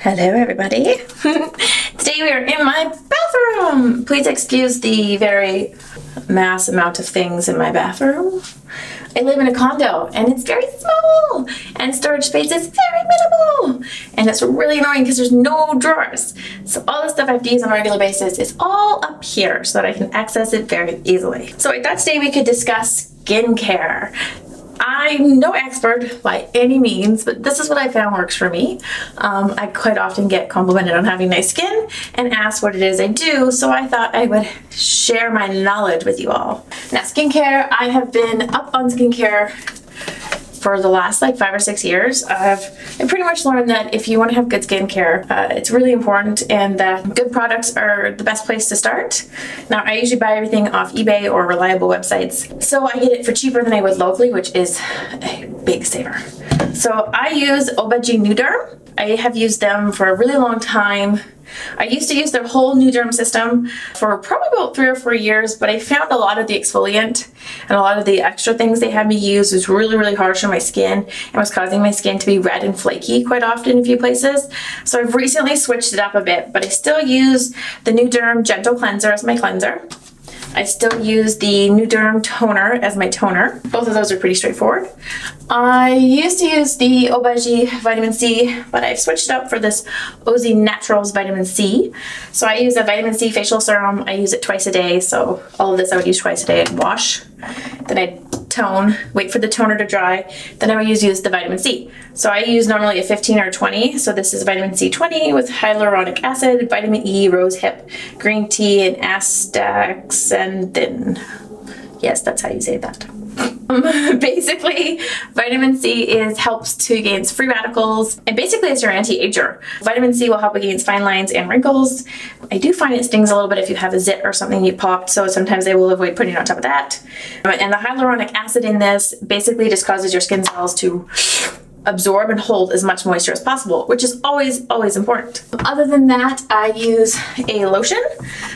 Hello everybody. Today we are in my bathroom. Please excuse the very mass amount of things in my bathroom. I live in a condo and it's very small and storage space is very minimal and it's really annoying because there's no drawers. So all the stuff I have to use on a regular basis is all up here so that I can access it very easily. So I thought today we could discuss skincare. I'm no expert by any means, but this is what I found works for me. I quite often get complimented on having nice skin and asked what it is I do, so I thought I would share my knowledge with you all. Now skincare, I have been up on skincare for the last like 5 or 6 years. I pretty much learned that if you want to have good skincare, it's really important and that good products are the best place to start. Now I usually buy everything off eBay or reliable websites, so I get it for cheaper than I would locally, which is a big saver. So I use Obagi Nuderm. I have used them for a really long time. I used to use their whole Nuderm system for probably about 3 or 4 years, but I found a lot of the exfoliant and a lot of the extra things they had me use was really harsh on my skin and was causing my skin to be red and flaky quite often in a few places. So I've recently switched it up a bit, but I still use the Nuderm Gentle Cleanser as my cleanser. I still use the Nuderm Toner as my toner. Both of those are pretty straightforward. I used to use the Obagi Vitamin C, but I've switched up for this OZ Naturals Vitamin C. So I use a Vitamin C facial serum. I use it twice a day, so all of this I would use twice a day. I'd wash, then I'd tone, wait for the toner to dry, then I would use the Vitamin C. So I use normally a 15 or 20, so this is Vitamin C 20 with hyaluronic acid, Vitamin E, rosehip, green tea, and astaxanthin. Yes, that's how you say that. Basically, Vitamin C helps to against free radicals, and basically it's your anti-ager. Vitamin C will help against fine lines and wrinkles. I do find it stings a little bit if you have a zit or something you popped, so sometimes I will avoid putting it on top of that. And the hyaluronic acid in this basically just causes your skin cells to absorb and hold as much moisture as possible, which is always important. Other than that, I use a lotion.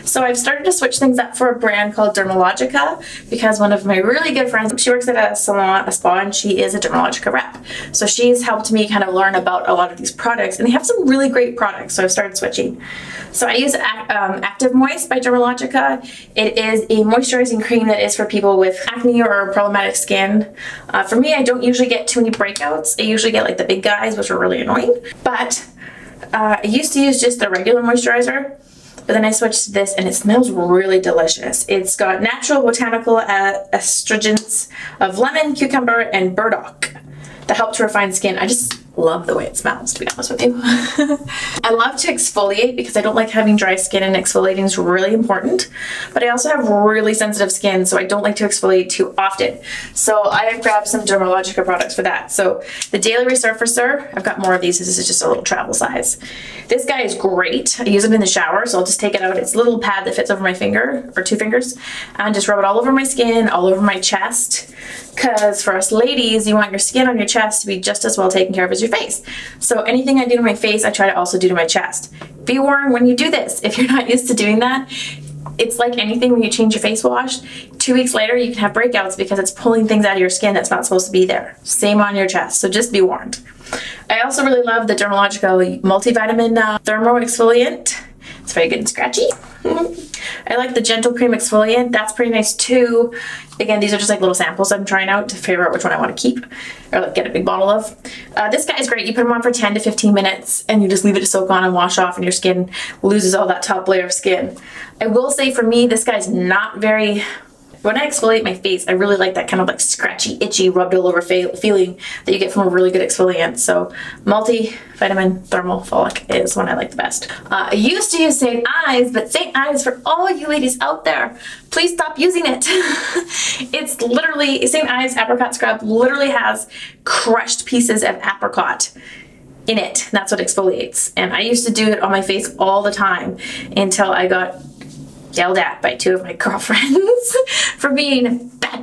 So I've started to switch things up for a brand called Dermalogica because one of my really good friends, she works at a salon, a spa, and she is a Dermalogica rep. So she's helped me kind of learn about a lot of these products, and they have some really great products, so I've started switching. So I use Active Moist by Dermalogica. It is a moisturizing cream that is for people with acne or problematic skin. For me, I don't usually get too many breakouts. I usually get like the big guys, which are really annoying. But I used to use just the regular moisturizer, but then I switched to this and it smells really delicious. It's got natural botanical astringents of lemon, cucumber, and burdock that help to refine skin. I just love the way it smells, to be honest with you. I love to exfoliate because I don't like having dry skin, and exfoliating is really important. But I also have really sensitive skin, so I don't like to exfoliate too often. So I have grabbed some Dermalogica products for that. So the Daily Resurfacer, I've got more of these. This is just a little travel size. This guy is great. I use it in the shower, so I'll just take it out. It's a little pad that fits over my finger, or 2 fingers, and just rub it all over my skin, all over my chest. Because for us ladies, you want your skin on your chest to be just as well taken care of as your face. So anything I do to my face, I try to also do to my chest. Be warned when you do this. If you're not used to doing that, it's like anything when you change your face wash. 2 weeks later, you can have breakouts because it's pulling things out of your skin that's not supposed to be there. Same on your chest, so just be warned. I also really love the Dermalogica multivitamin thermo exfoliant. It's very good and scratchy. I like the Gentle Cream Exfoliant. That's pretty nice too. Again, these are just like little samples I'm trying out to figure out which one I want to keep or like get a big bottle of. This guy is great. You put him on for 10 to 15 minutes and you just leave it to soak on and wash off, and your skin loses all that top layer of skin. I will say for me, this guy's not very... When I exfoliate my face, I really like that kind of like scratchy, itchy, rubbed all over feeling that you get from a really good exfoliant. So multivitamin thermal folic is one I like the best. I used to use St. Ives, but St. Ives, for all you ladies out there, please stop using it. It's literally, St. Ives Apricot Scrub literally has crushed pieces of apricot in it. That's what exfoliates. And I used to do it on my face all the time until I got yelled at by 2 of my girlfriends for being bad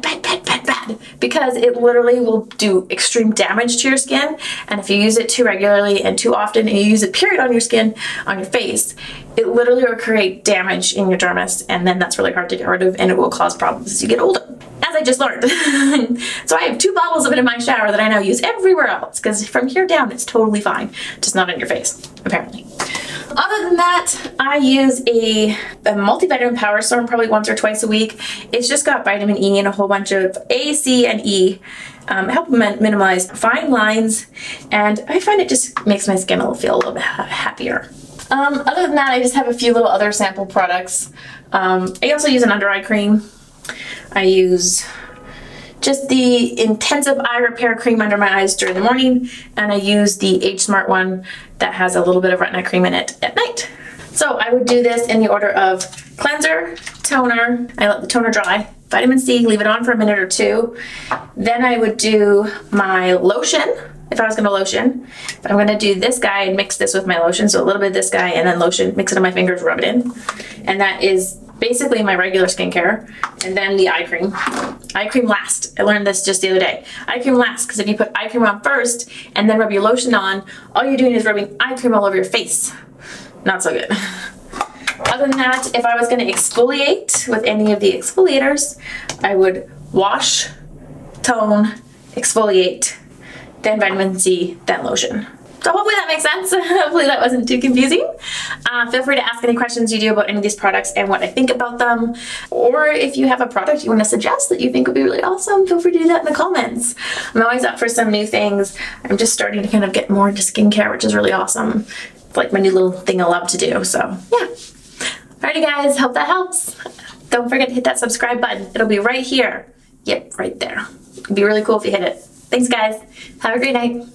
because it literally will do extreme damage to your skin. And if you use it too regularly and too often, and you use it period on your skin, on your face, it literally will create damage in your dermis, and then that's really hard to get rid of, and it will cause problems as you get older, as I just learned. So I have 2 bottles of it in my shower that I now use everywhere else, because from here down it's totally fine, just not on your face, apparently. Other than that, I use a multivitamin Power Storm probably once or twice a week. It's just got vitamin E and a whole bunch of A, C, and E. Help minimize fine lines, and I find it just makes my skin feel a little bit happier. Other than that, I just have a few little other sample products. I also use an under eye cream. I use just the intensive eye repair cream under my eyes during the morning, and I use the Age Smart one that has a little bit of retina cream in it at night. So I would do this in the order of cleanser, toner, I let the toner dry, vitamin C, leave it on for a minute or 2. Then I would do my lotion, if I was gonna lotion. But I'm gonna do this guy and mix this with my lotion, so a little bit of this guy and then lotion, mix it on my fingers, rub it in. And that is basically my regular skincare. And then the eye cream. Eye cream last. I learned this just the other day. Eye cream last, because if you put eye cream on first and then rub your lotion on, all you're doing is rubbing eye cream all over your face. Not so good. Other than that, if I was going to exfoliate with any of the exfoliators, I would wash, tone, exfoliate, then vitamin C, then lotion. So hopefully that makes sense. Hopefully that wasn't too confusing. Feel free to ask any questions you do about any of these products and what I think about them. Or if you have a product you want to suggest that you think would be really awesome, feel free to do that in the comments. I'm always up for some new things. I'm just starting to kind of get more into skincare, which is really awesome. It's like my new little thing I love to do, so yeah. Alrighty guys, hope that helps. Don't forget to hit that subscribe button. It'll be right here. Yep, right there. It'd be really cool if you hit it. Thanks guys. Have a great night.